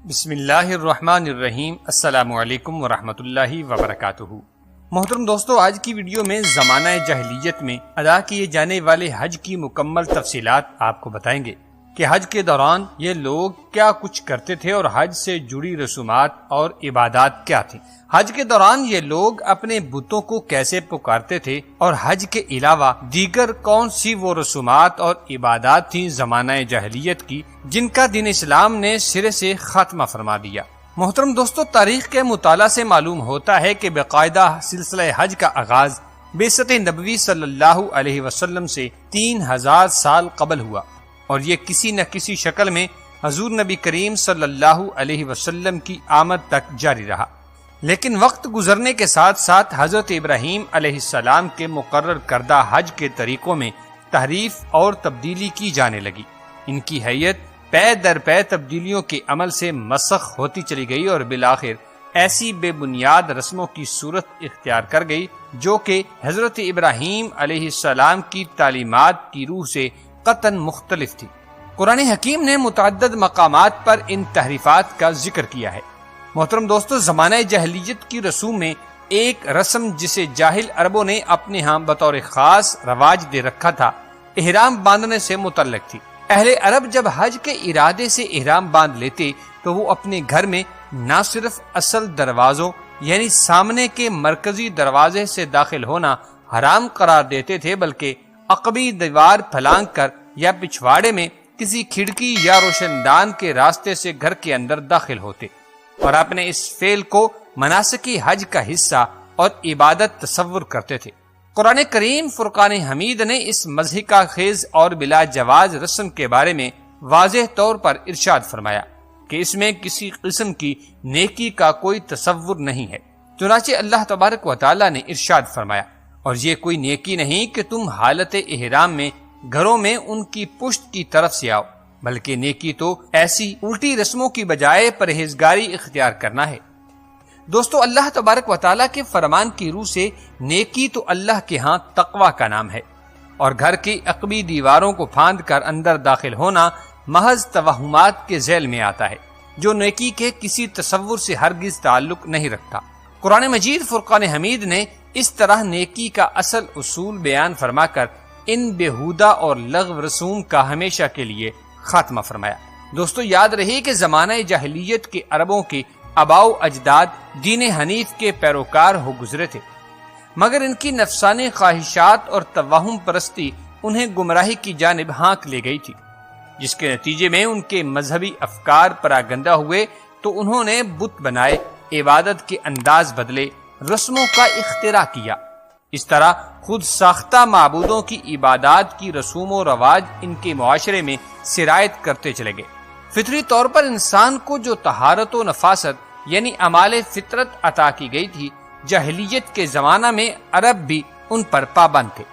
بسم اللہ الرحمن الرحیم۔ السلام علیکم ورحمۃ اللہ وبرکاتہ۔ محترم دوستو، آج کی ویڈیو میں زمانہ جاہلیت میں ادا کیے جانے والے حج کی مکمل تفصیلات آپ کو بتائیں گے کہ حج کے دوران یہ لوگ کیا کچھ کرتے تھے اور حج سے جڑی رسومات اور عبادات کیا تھیں۔ حج کے دوران یہ لوگ اپنے بتوں کو کیسے پکارتے تھے اور حج کے علاوہ دیگر کون سی وہ رسومات اور عبادات تھیں زمانہ جاہلیت کی جن کا دین اسلام نے سرے سے خاتمہ فرما دیا۔ محترم دوستو، تاریخ کے مطالعہ سے معلوم ہوتا ہے کہ باقاعدہ سلسلہ حج کا آغاز بعثت نبوی صلی اللہ علیہ وسلم سے 3000 سال قبل ہوا، اور یہ کسی نہ کسی شکل میں حضور نبی کریم صلی اللہ علیہ وسلم کی آمد تک جاری رہا، لیکن وقت گزرنے کے ساتھ ساتھ حضرت ابراہیم علیہ السلام کے مقرر کردہ حج کے طریقوں میں تحریف اور تبدیلی کی جانے لگی۔ ان کی حیت پے در پے تبدیلیوں کے عمل سے مسخ ہوتی چلی گئی اور بالآخر ایسی بے بنیاد رسموں کی صورت اختیار کر گئی جو کہ حضرت ابراہیم علیہ السلام کی تعلیمات کی روح سے قطعاً مختلف تھی۔ قرآن حکیم نے متعدد مقامات پر ان تحریفات کا ذکر کیا ہے۔ محترم دوستو، زمانہ جاہلیت کی رسوم میں ایک رسم جسے جاہل عربوں نے اپنے ہاں بطور خاص رواج دے رکھا تھا، احرام باندھنے سے متعلق تھی۔ اہل عرب جب حج کے ارادے سے احرام باندھ لیتے تو وہ اپنے گھر میں نہ صرف اصل دروازوں یعنی سامنے کے مرکزی دروازے سے داخل ہونا حرام قرار دیتے تھے، بلکہ عقبی دیوار پھلانگ کر یا پچھواڑے میں کسی کھڑکی یا روشن دان کے راستے سے گھر کے اندر داخل ہوتے اور اپنے اس فعل کو مناسک حج کا حصہ اور عبادت تصور کرتے تھے۔ قرآن کریم فرقان حمید نے اس مضحکہ خیز اور بلا جواز رسم کے بارے میں واضح طور پر ارشاد فرمایا کہ اس میں کسی قسم کی نیکی کا کوئی تصور نہیں ہے۔ چنانچہ اللہ تبارک و تعالی نے ارشاد فرمایا، اور یہ کوئی نیکی نہیں کہ تم حالت احرام میں گھروں میں ان کی پشت کی طرف سے آؤ، بلکہ نیکی تو ایسی الٹی رسموں کی بجائے پرہیزگاری اختیار کرنا ہے۔ دوستو، اللہ تبارک و تعالیٰ کے فرمان کی روح سے نیکی تو اللہ کے ہاں تقوی کا نام ہے، اور گھر کی عقبی دیواروں کو پھاند کر اندر داخل ہونا محض توہمات کے ذیل میں آتا ہے جو نیکی کے کسی تصور سے ہرگز تعلق نہیں رکھتا۔ قرآن مجید فرقان حمید نے اس طرح نیکی کا اصل اصول بیان فرما کر ان بےہودہ اور لغو رسوم کا ہمیشہ کے لیے خاتمہ فرمایا۔ دوستو، یاد رہے کہ زمانہ جاہلیت کے عربوں کے آباء و اجداد دین حنیف کے پیروکار ہو گزرے تھے، مگر ان کی نفسانی خواہشات اور توہم پرستی انہیں گمراہی کی جانب ہانک لے گئی تھی، جس کے نتیجے میں ان کے مذہبی افکار پراگندہ ہوئے تو انہوں نے بت بنائے، عبادت کے انداز بدلے، رسموں کا اختراع کیا۔ اس طرح خود ساختہ معبودوں کی عبادات کی رسوم و رواج ان کے معاشرے میں سرایت کرتے چلے گئے۔ فطری طور پر انسان کو جو طہارت و نفاست یعنی اعمال فطرت عطا کی گئی تھی، جاہلیت کے زمانہ میں عرب بھی ان پر پابند تھے،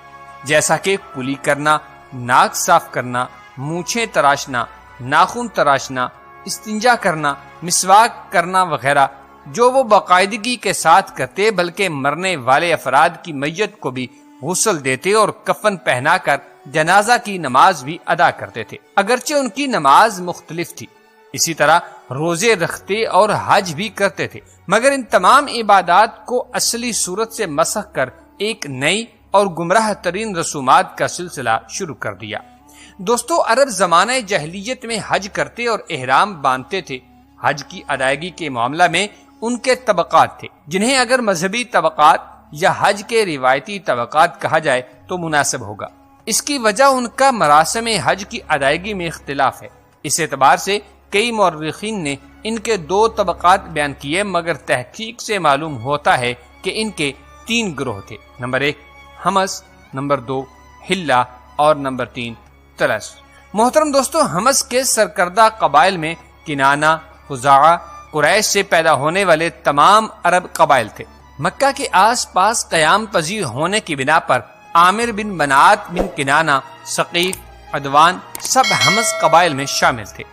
جیسا کہ کلی کرنا، ناک صاف کرنا، مونچھیں تراشنا، ناخن تراشنا، استنجا کرنا، مسواک کرنا وغیرہ، جو وہ باقاعدگی کے ساتھ کرتے، بلکہ مرنے والے افراد کی میت کو بھی غسل دیتے اور کفن پہنا کر جنازہ کی نماز بھی ادا کرتے تھے، اگرچہ ان کی نماز مختلف تھی۔ اسی طرح روزے رکھتے اور حج بھی کرتے تھے، مگر ان تمام عبادات کو اصلی صورت سے مسخ کر ایک نئی اور گمراہ ترین رسومات کا سلسلہ شروع کر دیا۔ دوستو، عرب زمانہ جاہلیت میں حج کرتے اور احرام باندھتے تھے۔ حج کی ادائیگی کے معاملہ میں ان کے طبقات تھے، جنہیں اگر مذہبی طبقات یا حج کے روایتی طبقات کہا جائے تو مناسب ہوگا۔ اس کی وجہ ان کا مراسم حج کی ادائیگی میں اختلاف ہے۔ اس اعتبار سے کئی مورخین نے ان کے 2 طبقات بیان کیے، مگر تحقیق سے معلوم ہوتا ہے کہ ان کے 3 گروہ تھے۔ نمبر 1 حمص، نمبر 2 حلہ اور نمبر 3 طلس۔ محترم دوستو، حمص کے سرکردہ قبائل میں کنانہ، خزاعہ، قریش سے پیدا ہونے والے تمام عرب قبائل تھے۔ مکہ کے آس پاس قیام پذیر ہونے کی بنا پر عامر بن منات بن کنانہ، ثقیف، عدوان سب حمص قبائل میں شامل تھے۔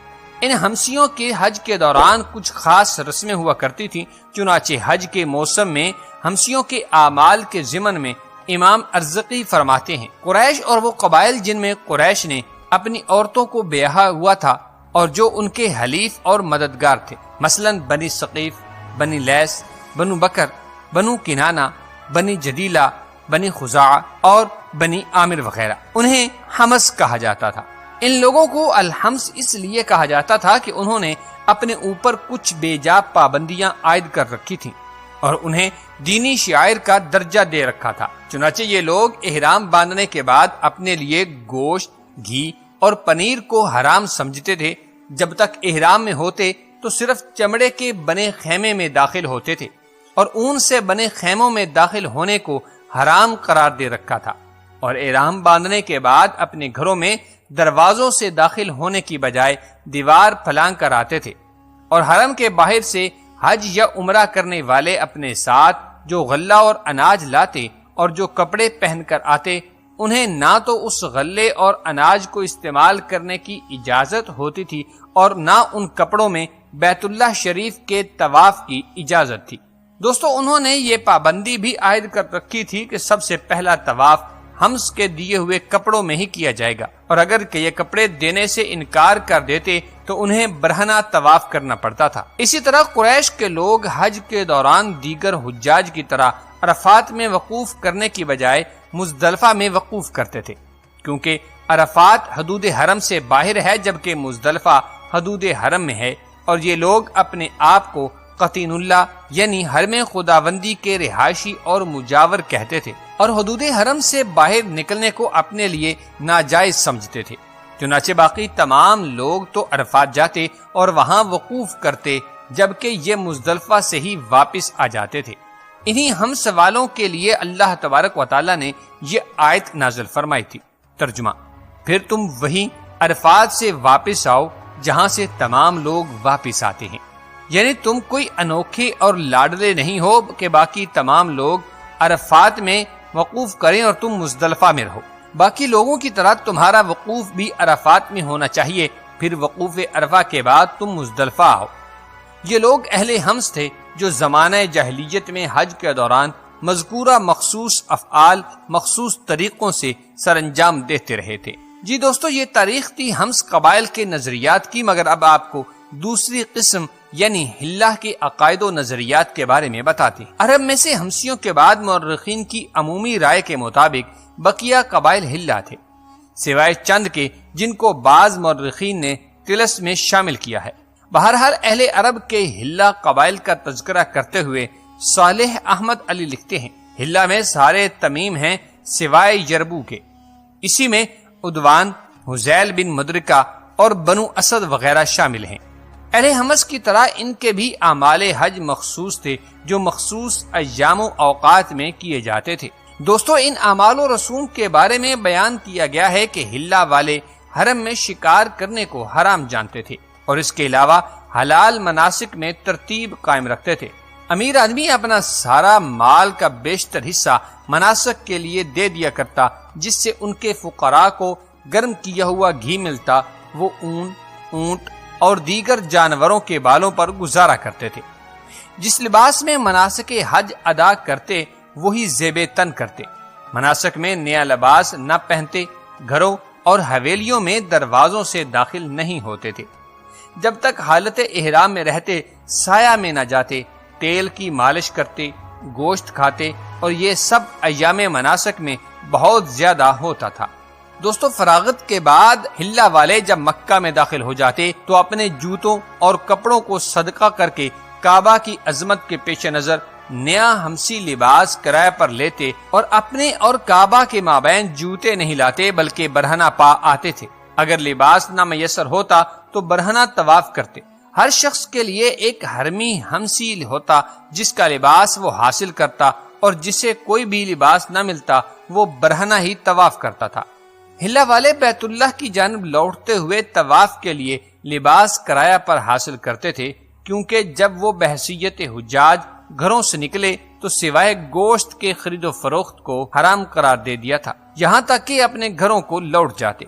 ان حمصیوں کے حج کے دوران کچھ خاص رسمیں ہوا کرتی تھیں، چنانچہ حج کے موسم میں حمصیوں کے اعمال کے ضمن میں امام ارزقی فرماتے ہیں، قریش اور وہ قبائل جن میں قریش نے اپنی عورتوں کو بیاہ ہوا تھا، اور جو ان کے حلیف اور مددگار تھے، مثلا بنی ثقیف، بنی لیس، بنو بکر، بنو کنانہ، بنی جدیلہ، بنی خزاعہ اور بنی عامر وغیرہ۔ انہیں حمس کہا جاتا تھا۔ ان لوگوں کو الحمس اس لیے کہا جاتا تھا کہ انہوں نے اپنے اوپر کچھ بے جا پابندیاں عائد کر رکھی تھیں اور انہیں دینی شعائر کا درجہ دے رکھا تھا۔ چنانچہ یہ لوگ احرام باندھنے کے بعد اپنے لیے گوشت، گھی اور پنیر کو حرام سمجھتے تھے۔ جب تک احرام میں ہوتے تو صرف چمڑے کے بنے خیمے میں داخل ہوتے تھے اور اون سے بنے خیموں میں داخل ہونے کو حرام قرار دے رکھا تھا، اور احرام باندھنے کے بعد اپنے گھروں میں دروازوں سے داخل ہونے کی بجائے دیوار پھلانگ کر آتے تھے، اور حرم کے باہر سے حج یا عمرہ کرنے والے اپنے ساتھ جو غلہ اور اناج لاتے اور جو کپڑے پہن کر آتے، انہیں نہ تو اس غلے اور اناج کو استعمال کرنے کی اجازت ہوتی تھی اور نہ ان کپڑوں میں بیت اللہ شریف کے طواف کی اجازت تھی۔ دوستو، انہوں نے یہ پابندی بھی عائد کر رکھی تھی کہ سب سے پہلا طواف حمس کے دیے ہوئے کپڑوں میں ہی کیا جائے گا، اور اگر کہ یہ کپڑے دینے سے انکار کر دیتے تو انہیں برہنہ طواف کرنا پڑتا تھا۔ اسی طرح قریش کے لوگ حج کے دوران دیگر حجاج کی طرح عرفات میں وقوف کرنے کی بجائے مزدلفہ میں وقوف کرتے تھے، کیونکہ عرفات حدود حرم سے باہر ہے جبکہ مزدلفہ حدود حرم میں ہے، اور یہ لوگ اپنے آپ کو قطین اللہ یعنی حرم خداوندی کے رہائشی اور مجاور کہتے تھے، اور حدود حرم سے باہر نکلنے کو اپنے لیے ناجائز سمجھتے تھے۔ چنانچہ باقی تمام لوگ تو عرفات جاتے اور وہاں وقوف کرتے، جبکہ یہ مزدلفہ سے ہی واپس آ جاتے تھے۔ انہی ہم سوالوں کے لیے اللہ تبارک و تعالی نے یہ آیت نازل فرمائی تھی۔ ترجمہ: پھر تم وہیں عرفات سے واپس آؤ جہاں سے تمام لوگ واپس آتے ہیں، یعنی تم کوئی انوکھے اور لاڈلے نہیں ہو کہ باقی تمام لوگ عرفات میں وقوف کریں اور تم مزدلفہ میں رہو۔ باقی لوگوں کی طرح تمہارا وقوف بھی عرفات میں ہونا چاہیے، پھر وقوف عرفہ کے بعد تم مزدلفہ آؤ۔ یہ لوگ اہل حمس تھے جو زمانہ جاہلیت میں حج کے دوران مذکورہ مخصوص افعال مخصوص طریقوں سے سر انجام دیتے رہے تھے۔ جی دوستو، یہ تاریخ تھی حمس قبائل کے نظریات کی، مگر اب آپ کو دوسری قسم یعنی ہلہ کے عقائد و نظریات کے بارے میں بتاتے ہیں۔ عرب میں سے حمسیوں کے بعد مورخین کی عمومی رائے کے مطابق بقیہ قبائل ہلہ تھے، سوائے چند کے جن کو بعض مورخین نے طلس میں شامل کیا ہے۔ بہرحال اہل عرب کے ہلہ قبائل کا تذکرہ کرتے ہوئے صالح احمد علی لکھتے ہیں، ہلہ میں سارے تمیم ہیں سوائے یربو کے، اسی میں عدوان، حذیل بن مدرکہ اور بنو اسد وغیرہ شامل ہیں۔ اہل حمس کی طرح ان کے بھی اعمال حج مخصوص تھے جو مخصوص ایام و اوقات میں کیے جاتے تھے۔ دوستو، ان اعمال و رسوم کے بارے میں بیان کیا گیا ہے کہ ہلہ والے حرم میں شکار کرنے کو حرام جانتے تھے اور اس کے علاوہ حلال مناسک میں ترتیب قائم رکھتے تھے۔ امیر آدمی اپنا سارا مال کا بیشتر حصہ مناسک کے لیے دے دیا کرتا، جس سے ان کے فقراء کو گرم کیا ہوا گھی ملتا۔ وہ اون، اونٹ اور دیگر جانوروں کے بالوں پر گزارا کرتے تھے۔ جس لباس میں مناسک حج ادا کرتے وہی زیب تن کرتے۔ مناسک میں نیا لباس نہ پہنتے، گھروں اور حویلیوں میں دروازوں سے داخل نہیں ہوتے تھے۔ جب تک حالت احرام میں رہتے سایہ میں نہ جاتے، تیل کی مالش کرتے، گوشت کھاتے، اور یہ سب ایام مناسک میں بہت زیادہ ہوتا تھا۔ دوستو، فراغت کے بعد ہلہ والے جب مکہ میں داخل ہو جاتے تو اپنے جوتوں اور کپڑوں کو صدقہ کر کے کعبہ کی عظمت کے پیش نظر نیا ہمسی لباس کرائے پر لیتے اور اپنے اور کعبہ کے مابین جوتے نہیں لاتے بلکہ برہنہ پا آتے تھے۔ اگر لباس نہ میسر ہوتا تو برہنہ طواف کرتے۔ ہر شخص کے لیے ایک حرمی ہمسی ہوتا جس کا لباس وہ حاصل کرتا، اور جسے کوئی بھی لباس نہ ملتا وہ برہنہ ہی طواف کرتا تھا۔ ہلہ والے بیت اللہ کی جانب لوٹتے ہوئے طواف کے لیے لباس کرایہ پر حاصل کرتے تھے، کیونکہ جب وہ بحیثیت حجاج گھروں سے نکلے تو سوائے گوشت کے خرید و فروخت کو حرام قرار دے دیا تھا، یہاں تک کہ اپنے گھروں کو لوٹ جاتے۔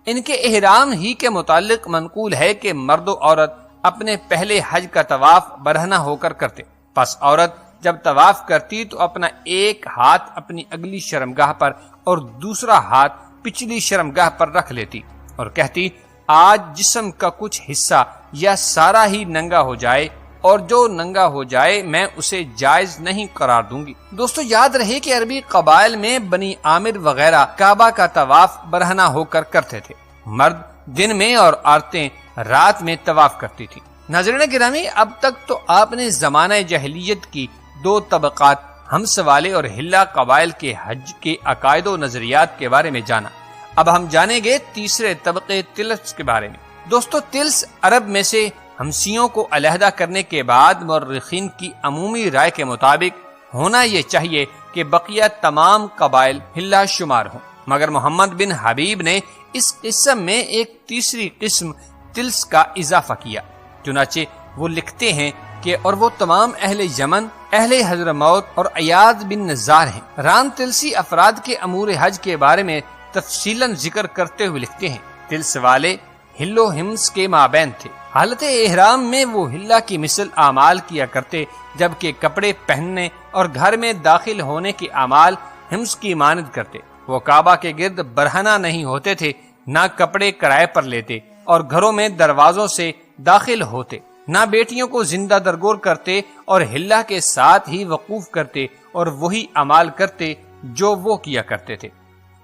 ان کے احرام ہی کے متعلق منقول ہے کہ مرد و عورت اپنے پہلے حج کا طواف برہنہ ہو کر کرتے، پس عورت جب طواف کرتی تو اپنا ایک ہاتھ اپنی اگلی شرمگاہ پر اور دوسرا ہاتھ پچھلی شرمگاہ پر رکھ لیتی اور کہتی، آج جسم کا کچھ حصہ یا سارا ہی ننگا ہو جائے اور جو ننگا ہو جائے میں اسے جائز نہیں قرار دوں گی۔ دوستو یاد رہے کہ عربی قبائل میں بنی عامر وغیرہ کعبہ کا طواف برہنہ ہو کر کرتے تھے، مرد دن میں اور عورتیں رات میں طواف کرتی تھی۔ ناظرین گرامی، اب تک تو آپ نے زمانہ جاہلیت کی دو طبقات ہمس والے اور ہلہ قبائل کے حج کے عقائد و نظریات کے بارے میں جانا۔ اب ہم جانیں گے تیسرے طبقے تلس کے بارے میں۔ دوستو تلس عرب میں سے ہمسیوں کو علیحدہ کرنے کے بعد مورخین کی عمومی رائے کے مطابق ہونا یہ چاہیے کہ بقیہ تمام قبائل ہلہ شمار ہوں، مگر محمد بن حبیب نے اس قسم میں ایک تیسری قسم تلس کا اضافہ کیا۔ چنانچہ وہ لکھتے ہیں کہ اور وہ تمام اہل یمن، اہل حضرموت اور ایاد بن نزار ہیں۔ رام تلسی افراد کے امور حج کے بارے میں تفصیلاً ذکر کرتے ہوئے لکھتے ہیں، تلس والے ہل و ہمس کے مابین تھے۔ حالت احرام میں وہ ہلہ کی مثل اعمال کیا کرتے، جبکہ کپڑے پہننے اور گھر میں داخل ہونے کے اعمال ہمس کی مانند کرتے۔ وہ کعبہ کے گرد برہنہ نہیں ہوتے تھے، نہ کپڑے کرائے پر لیتے اور گھروں میں دروازوں سے داخل ہوتے، نہ بیٹیوں کو زندہ درگور کرتے اور ہلہ کے ساتھ ہی وقوف کرتے اور وہی اعمال کرتے جو وہ کیا کرتے تھے۔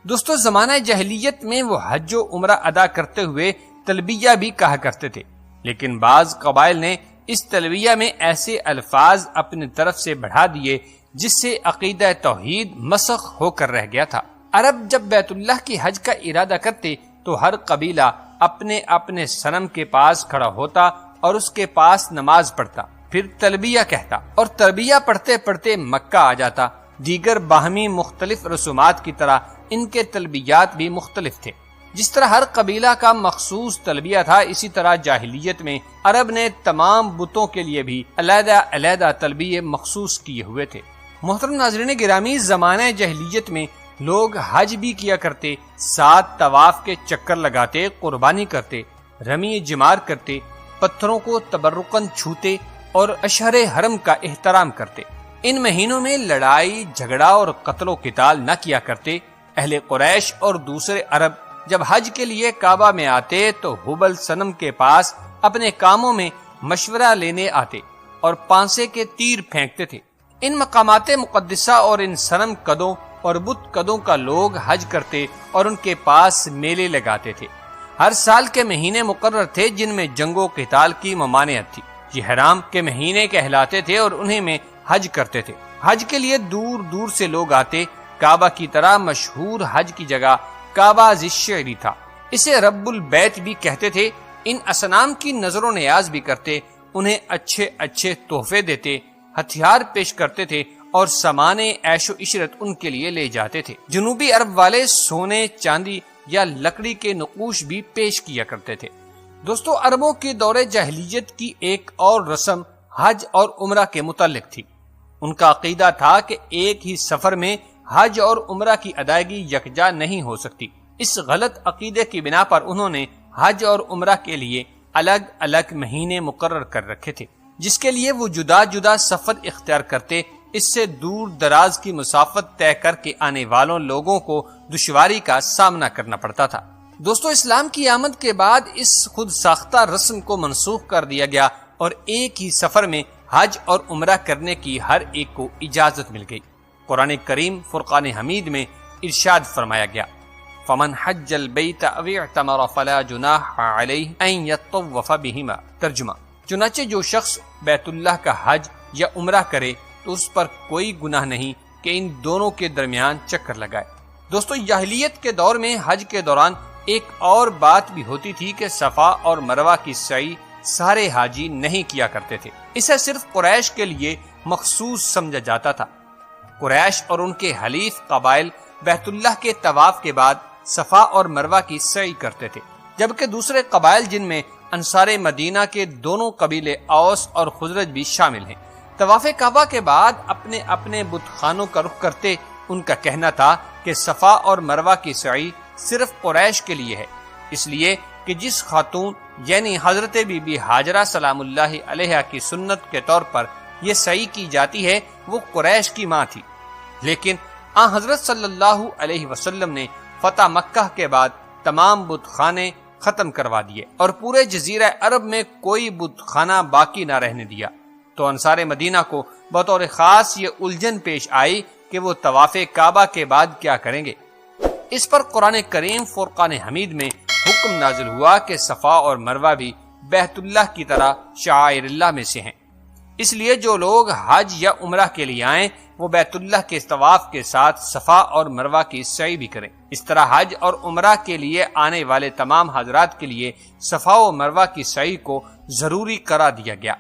دوستو زمانہ جاہلیت میں وہ حج و عمرہ ادا کرتے ہوئے تلبیہ بھی کہا کرتے تھے، لیکن بعض قبائل نے اس تلبیہ میں ایسے الفاظ اپنی طرف سے بڑھا دیے جس سے عقیدہ توحید مسخ ہو کر رہ گیا تھا۔ عرب جب بیت اللہ کی حج کا ارادہ کرتے تو ہر قبیلہ اپنے اپنے صنم کے پاس کھڑا ہوتا اور اس کے پاس نماز پڑھتا، پھر تلبیہ کہتا اور تلبیہ پڑھتے پڑھتے مکہ آ جاتا۔ دیگر باہمی مختلف رسومات کی طرح ان کے تلبیات بھی مختلف تھے۔ جس طرح ہر قبیلہ کا مخصوص تلبیہ تھا، اسی طرح جاہلیت میں عرب نے تمام بتوں کے لیے بھی علیحدہ علیحدہ تلبیے مخصوص کیے ہوئے تھے۔ محترم ناظرین گرامی، زمانہ جاہلیت میں لوگ حج بھی کیا کرتے، 7 طواف کے چکر لگاتے، قربانی کرتے، رمی جمار کرتے، پتھروں کو تبرکاً چھوتے اور اشہر حرم کا احترام کرتے۔ ان مہینوں میں لڑائی جھگڑا اور قتل و قتال نہ کیا کرتے۔ اہل قریش اور دوسرے عرب جب حج کے لیے کعبہ میں آتے تو ہبل صنم کے پاس اپنے کاموں میں مشورہ لینے آتے اور پانسے کے تیر پھینکتے تھے۔ ان مقامات مقدسہ اور ان صنم قدوں اور بت قدوں کا لوگ حج کرتے اور ان کے پاس میلے لگاتے تھے۔ ہر سال کے مہینے مقرر تھے جن میں جنگ و قتال کی ممانعت تھی۔ یہ حرام کے مہینے کہلاتے تھے اور انہیں میں حج کرتے تھے۔ حج کے لیے دور دور سے لوگ آتے۔ کعبہ کی طرح مشہور حج کی جگہ کعبہ ذی تھا، اسے رب البیت بھی کہتے تھے۔ ان اصنام کی نظر و نیاز بھی کرتے، انہیں اچھے اچھے تحفے دیتے، ہتھیار پیش کرتے تھے اور سامان عیش و عشرت ان کے لیے لے جاتے تھے۔ جنوبی عرب والے سونے، چاندی یا لکڑی کے نقوش بھی پیش کیا کرتے تھے۔ دوستو عربوں کے دور جاہلیت کی ایک اور رسم حج اور عمرہ کے متعلق تھی۔ ان کا عقیدہ تھا کہ ایک ہی سفر میں حج اور عمرہ کی ادائیگی یکجا نہیں ہو سکتی۔ اس غلط عقیدے کی بنا پر انہوں نے حج اور عمرہ کے لیے الگ الگ مہینے مقرر کر رکھے تھے، جس کے لیے وہ جدا جدا سفر اختیار کرتے۔ اس سے دور دراز کی مسافت طے کر کے آنے والوں لوگوں کو دشواری کا سامنا کرنا پڑتا تھا۔ دوستو اسلام کی آمد کے بعد اس خود ساختہ رسم کو منسوخ کر دیا گیا اور ایک ہی سفر میں حج اور عمرہ کرنے کی ہر ایک کو اجازت مل گئی۔ قرآن کریم فرقان حمید میں ارشاد فرمایا گیا، فمن حج البیت او اعتمر فلا جناح علیہ ان یطوف بہما۔ ترجمہ، چنانچہ جو شخص بیت اللہ کا حج یا عمرہ کرے تو اس پر کوئی گناہ نہیں کہ ان دونوں کے درمیان چکر لگائے۔ دوستو جاہلیت کے دور میں حج کے دوران ایک اور بات بھی ہوتی تھی کہ صفا اور مروہ کی سعی سارے حاجی نہیں کیا کرتے تھے، اسے صرف قریش کے لیے مخصوص سمجھا جاتا تھا۔ قریش اور ان کے حلیف قبائل بیت اللہ کے طواف کے بعد صفا اور مروہ کی سعی کرتے تھے، جبکہ دوسرے قبائل جن میں انصار مدینہ کے دونوں قبیلے اوس اور خزرج بھی شامل ہیں، طواف کعبہ کے بعد اپنے اپنے بت خانوں کا رخ کرتے۔ ان کا کہنا تھا کہ صفا اور مروہ کی سعی صرف قریش کے لیے ہے، اس لیے کہ جس خاتون یعنی حضرت بی بی ہاجرہ سلام اللہ علیہا کی سنت کے طور پر یہ سعی کی جاتی ہے وہ قریش کی ماں تھی۔ لیکن حضرت صلی اللہ علیہ وسلم نے فتح مکہ کے بعد تمام بت خانے ختم کروا دیے اور پورے جزیرہ عرب میں کوئی بت خانہ باقی نہ رہنے دیا، تو انصار مدینہ کو بطور خاص یہ الجھن پیش آئی کہ وہ طواف کعبہ کے بعد کیا کریں گے۔ اس پر قرآن کریم فرقان حمید میں حکم نازل ہوا کہ صفا اور مروہ بھی بیت اللہ کی طرح شعائر اللہ میں سے ہیں، اس لیے جو لوگ حج یا عمرہ کے لیے آئیں وہ بیت اللہ کے طواف کے ساتھ صفا اور مروہ کی سعی بھی کریں۔ اس طرح حج اور عمرہ کے لیے آنے والے تمام حضرات کے لیے صفا و مروہ کی سعی کو ضروری قرار دیا گیا۔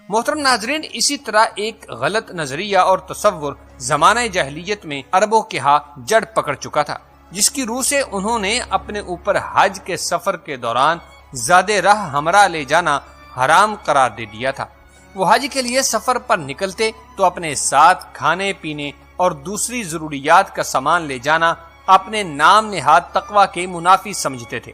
محترم ناظرین، اسی طرح ایک غلط نظریہ اور تصور زمانہ جاہلیت میں عربوں کے ہاں جڑ پکڑ چکا تھا، جس کی روح سے انہوں نے اپنے اوپر حج کے سفر کے دوران زیادہ راہ ہمراہ لے جانا حرام قرار دے دیا تھا۔ وہ حج کے لیے سفر پر نکلتے تو اپنے ساتھ کھانے پینے اور دوسری ضروریات کا سامان لے جانا اپنے نام نہاد تقوی کے منافی سمجھتے تھے۔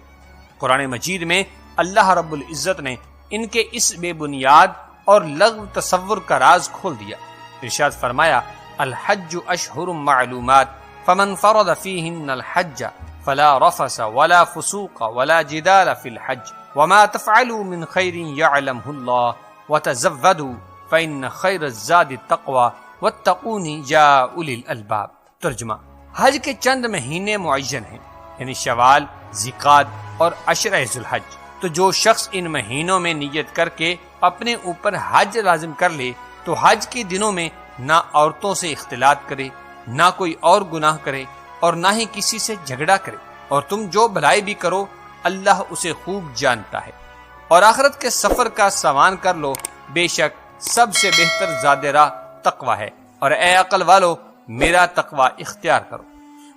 قرآن مجید میں اللہ رب العزت نے ان کے اس بے بنیاد اور لغو تصور کا راز کھول دیا۔ ارشاد فرمایا، الحج اشہر معلومات فمن فرض فیہن الحج فلا رفث ولا فسوق ولا جدال فی الحج وما تفعلوا من خیر یعلمہ اللہ وتزودوا فإن خیر الزاد التقوی واتقون یا اولی الالباب۔ ترجمہ، حج کے چند مہینے معین ہیں، یعنی شوال، ذیقعد اور عشرہ ذوالحج، تو جو شخص ان مہینوں میں نیت کر کے اپنے اوپر حج لازم کر لے تو حج کے دنوں میں نہ عورتوں سے اختلاط کرے، نہ کوئی اور گناہ کرے اور نہ ہی کسی سے جھگڑا کرے، اور تم جو بھلائی بھی کرو اللہ اسے خوب جانتا ہے، اور آخرت کے سفر کا سامان کر لو، بے شک سب سے بہتر زاد راہ تقوی ہے، اور اے عقل والو میرا تقوی اختیار کرو۔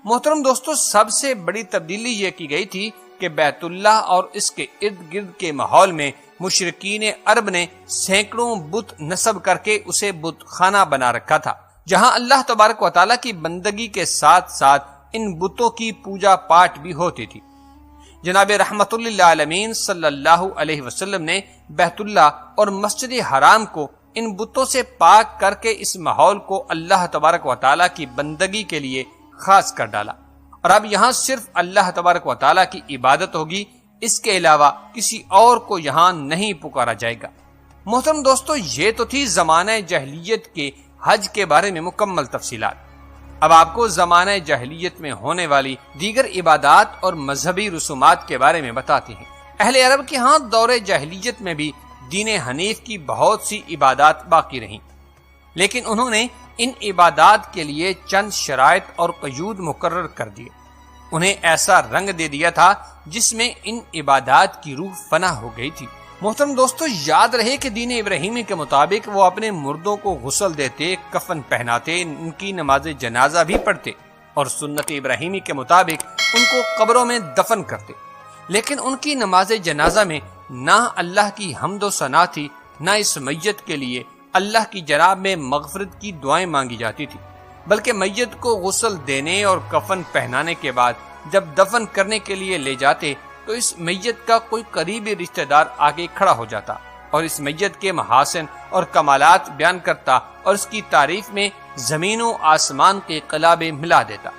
محترم دوستو، سب سے بڑی تبدیلی یہ کی گئی تھی کہ بیت اللہ اور اس کے ارد گرد کے ماحول میں مشرکین عرب نے سینکڑوں بت نصب کر کے اسے بت خانہ بنا رکھا تھا، جہاں اللہ تبارک و تعالیٰ کی بندگی کے ساتھ ساتھ ان بتوں کی پوجا پاٹ بھی ہوتی تھی۔ جناب رحمت اللہ عالمین صلی اللہ علیہ وسلم نے بیت اللہ اور مسجد حرام کو ان بتوں سے پاک کر کے اس ماحول کو اللہ تبارک و تعالیٰ کی بندگی کے لیے خاص کر ڈالا، اور اب یہاں صرف اللہ تبارک و تعالیٰ کی عبادت ہوگی، اس کے علاوہ کسی اور کو یہاں نہیں پکارا جائے گا۔ محترم دوستو، یہ تو تھی زمانہ جاہلیت کے حج کے بارے میں مکمل تفصیلات۔ اب آپ کو زمانہ جاہلیت میں ہونے والی دیگر عبادات اور مذہبی رسومات کے بارے میں بتاتے ہیں۔ اہل عرب کے ہاں دور جاہلیت میں بھی دین حنیف کی بہت سی عبادات باقی رہیں، لیکن انہوں نے ان عبادات کے لیے چند شرائط اور قیود مقرر کر دیے، انہیں ایسا رنگ دے دیا تھا جس میں ان عبادات کی روح فنا ہو گئی تھی۔ محترم دوستو، یاد رہے کہ دین ابراہیمی کے مطابق وہ اپنے مردوں کو غسل دیتے، کفن پہناتے، ان کی نماز جنازہ بھی پڑھتے، اور سنت ابراہیمی کے مطابق ان کو قبروں میں دفن کرتے، لیکن ان کی نماز جنازہ میں نہ اللہ کی حمد و ثنا تھی، نہ اس میت کے لیے اللہ کی جناب میں مغفرت کی دعائیں مانگی جاتی تھی، بلکہ میت کو غسل دینے اور کفن پہنانے کے بعد جب دفن کرنے کے لیے لے جاتے تو اس میت کا کوئی قریبی رشتہ دار آگے کھڑا ہو جاتا اور اس میت کے محاسن اور کمالات بیان کرتا اور اس کی تعریف میں زمین و آسمان کے قلابے ملا دیتا۔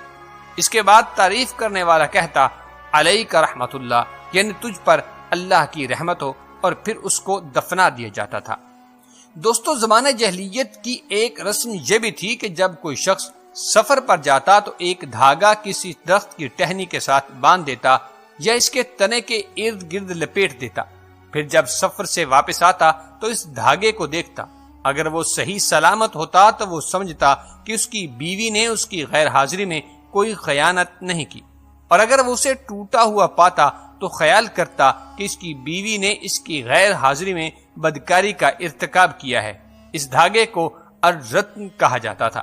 اس کے بعد تعریف کرنے والا کہتا، علیک رحمت اللہ، یعنی تجھ پر اللہ کی رحمت ہو، اور پھر اس کو دفنا دیا جاتا تھا۔ دوستو، زمانہ جاہلیت کی ایک رسم یہ بھی تھی کہ جب کوئی شخص سفر پر جاتا تو ایک دھاگا کسی درخت کی ٹہنی کے ساتھ باندھ دیتا یا اس کے تنے کے ارد گرد لپیٹ دیتا، پھر جب سفر سے واپس آتا تو اس دھاگے کو دیکھتا، اگر وہ صحیح سلامت ہوتا تو وہ سمجھتا کہ اس کی بیوی نے اس کی غیر حاضری میں کوئی خیانت نہیں کی، اور اگر وہ اسے ٹوٹا ہوا پاتا تو خیال کرتا کہ اس کی بیوی نے اس کی غیر حاضری میں بدکاری کا ارتکاب کیا ہے۔ اس دھاگے کو الرتن کہا جاتا تھا۔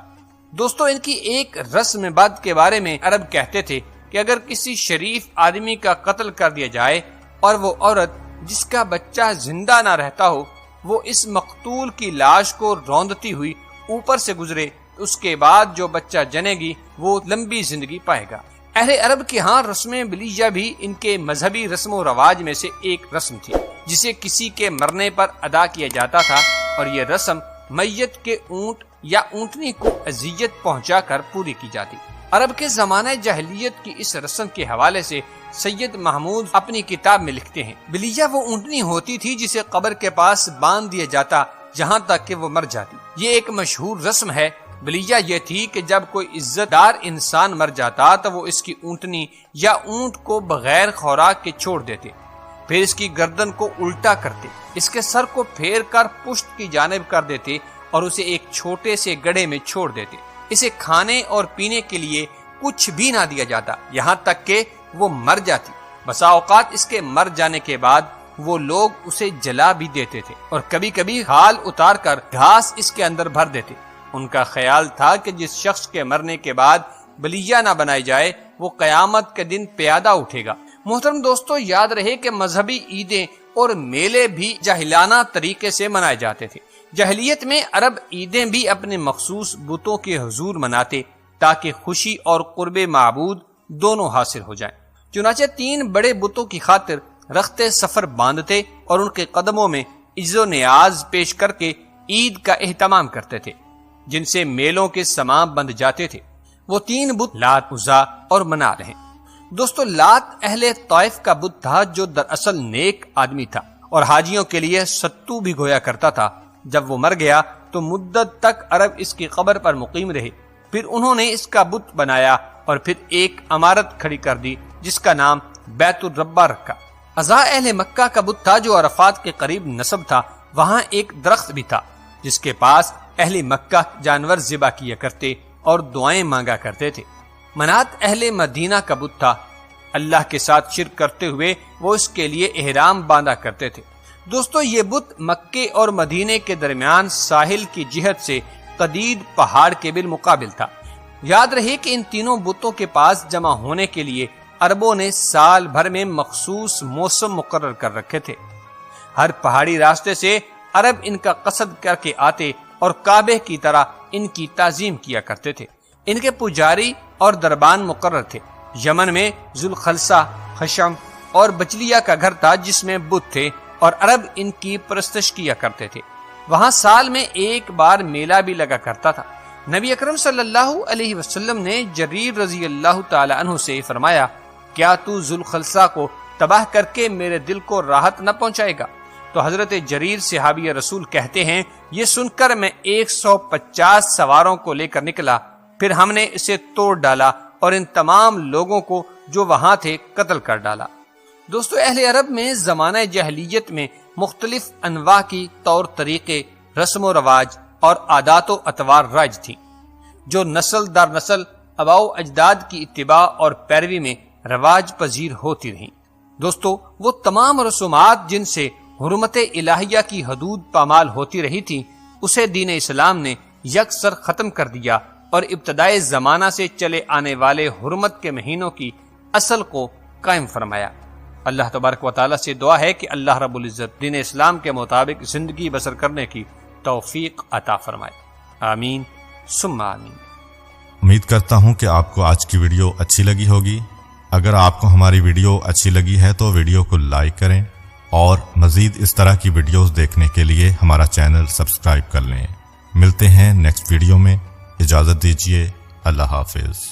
دوستو، ان کی ایک رسم بد کے بارے میں عرب کہتے تھے کہ اگر کسی شریف آدمی کا قتل کر دیا جائے اور وہ عورت جس کا بچہ زندہ نہ رہتا ہو وہ اس مقتول کی لاش کو روندتی ہوئی اوپر سے گزرے، اس کے بعد جو بچہ جنے گی وہ لمبی زندگی پائے گا۔ اہل عرب کے ہاں رسم بلیجہ بھی ان کے مذہبی رسم و رواج میں سے ایک رسم تھی جسے کسی کے مرنے پر ادا کیا جاتا تھا، اور یہ رسم میت کے اونٹ یا اونٹنی کو اذیت پہنچا کر پوری کی جاتی۔ عرب کے زمانہ جاہلیت کی اس رسم کے حوالے سے سید محمود اپنی کتاب میں لکھتے ہیں، بلیہ وہ اونٹنی ہوتی تھی جسے قبر کے پاس باندھ دیا جاتا جہاں تک کہ وہ مر جاتی۔ یہ ایک مشہور رسم ہے۔ بلیہ یہ تھی کہ جب کوئی عزت دار انسان مر جاتا تو وہ اس کی اونٹنی یا اونٹ کو بغیر خوراک کے چھوڑ دیتے، پھر اس کی گردن کو الٹا کرتے، اس کے سر کو پھیر کر پشت کی جانب کر دیتے اور اسے ایک چھوٹے سے گڑھے میں چھوڑ دیتے۔ اسے کھانے اور پینے کے لیے کچھ بھی نہ دیا جاتا یہاں تک کہ وہ مر جاتی۔ بسا اوقات اس کے مر جانے کے بعد وہ لوگ اسے جلا بھی دیتے تھے اور کبھی کبھی کھال اتار کر گھاس اس کے اندر بھر دیتے۔ ان کا خیال تھا کہ جس شخص کے مرنے کے بعد بلیہ نہ بنائی جائے وہ قیامت کے دن پیادہ اٹھے گا۔ محترم دوستو، یاد رہے کہ مذہبی عیدیں اور میلے بھی جاہلانہ طریقے سے منائے جاتے تھے۔ جاہلیت میں عرب عیدیں بھی اپنے مخصوص بتوں کے حضور مناتے تاکہ خوشی اور قرب معبود دونوں حاصل ہو جائیں۔ چنانچہ 3 بڑے بتوں کی خاطر رخت سفر باندھتے اور ان کے قدموں میں عز و نیاز پیش کر کے عید کا اہتمام کرتے تھے، جن سے میلوں کے سماں بند جاتے تھے۔ وہ 3 بت لات، عزا اور منات ہیں۔ دوستو، لات اہل طائف کا بت تھا جو دراصل نیک آدمی تھا اور حاجیوں کے لیے ستو بھی گویا کرتا تھا۔ جب وہ مر گیا تو مدت تک عرب اس کی قبر پر مقیم رہے، پھر انہوں نے اس کا بت بنایا اور پھر ایک عمارت کھڑی کر دی جس کا نام بیت الربہ رکھا۔ عزا اہل مکہ کا بت تھا جو عرفات کے قریب نصب تھا۔ وہاں ایک درخت بھی تھا جس کے پاس اہل مکہ جانور ذبح کیا کرتے اور دعائیں مانگا کرتے تھے۔ منات اہل مدینہ کا بت تھا۔ اللہ کے ساتھ شرک کرتے ہوئے وہ اس کے لیے احرام باندھا کرتے تھے۔ دوستو، یہ بت مکے اور مدینے کے درمیان ساحل کی جہت سے قدید پہاڑ کے بالمقابل تھا۔ یاد رہے کہ ان تینوں بتوں کے پاس جمع ہونے کے لیے عربوں نے سال بھر میں مخصوص موسم مقرر کر رکھے تھے۔ ہر پہاڑی راستے سے عرب ان کا قصد کر کے آتے اور کعبے کی طرح ان کی تعظیم کیا کرتے تھے۔ ان کے پجاری اور دربان مقرر تھے۔ یمن میں ذوالخلصہ، خشم اور بچلیہ کا گھر تھا جس میں بت تھے اور عرب ان کی پرستش کیا کرتے تھے۔ وہاں سال میں ایک بار میلہ بھی لگا کرتا تھا۔ نبی اکرم صلی اللہ علیہ وسلم نے جریر رضی اللہ تعالی عنہ سے فرمایا، کیا تو ذوالخلصہ کو تباہ کر کے میرے دل کو راحت نہ پہنچائے گا؟ تو حضرت جریر صحابی رسول کہتے ہیں، یہ سن کر میں 150 سواروں کو لے کر نکلا، پھر ہم نے اسے توڑ ڈالا اور ان تمام لوگوں کو جو وہاں تھے قتل کر ڈالا۔ دوستو، اہل عرب میں زمانہ جاہلیت میں مختلف انواع کی طور طریقے، رسم و رواج اور عادات و اطوار رائج تھی جو نسل در نسل آباء و اجداد کی اتباع اور پیروی میں رواج پذیر ہوتی رہیں۔ دوستو، وہ تمام رسومات جن سے حرمت الہیہ کی حدود پامال ہوتی رہی تھی اسے دین اسلام نے یکسر ختم کر دیا اور ابتدائے زمانہ سے چلے آنے والے حرمت کے مہینوں کی اصل کو قائم فرمایا۔ اللہ تبارک و تعالیٰ سے دعا ہے کہ اللہ رب العزت دین اسلام کے مطابق زندگی بسر کرنے کی توفیق عطا فرمائے۔ آمین ثم آمین۔ امید کرتا ہوں کہ آپ کو آج کی ویڈیو اچھی لگی ہوگی۔ اگر آپ کو ہماری ویڈیو اچھی لگی ہے تو ویڈیو کو لائک کریں اور مزید اس طرح کی ویڈیوز دیکھنے کے لیے ہمارا چینل سبسکرائب کر لیں۔ ملتے ہیں نیکسٹ ویڈیو میں، اجازت دیجیے، اللہ حافظ۔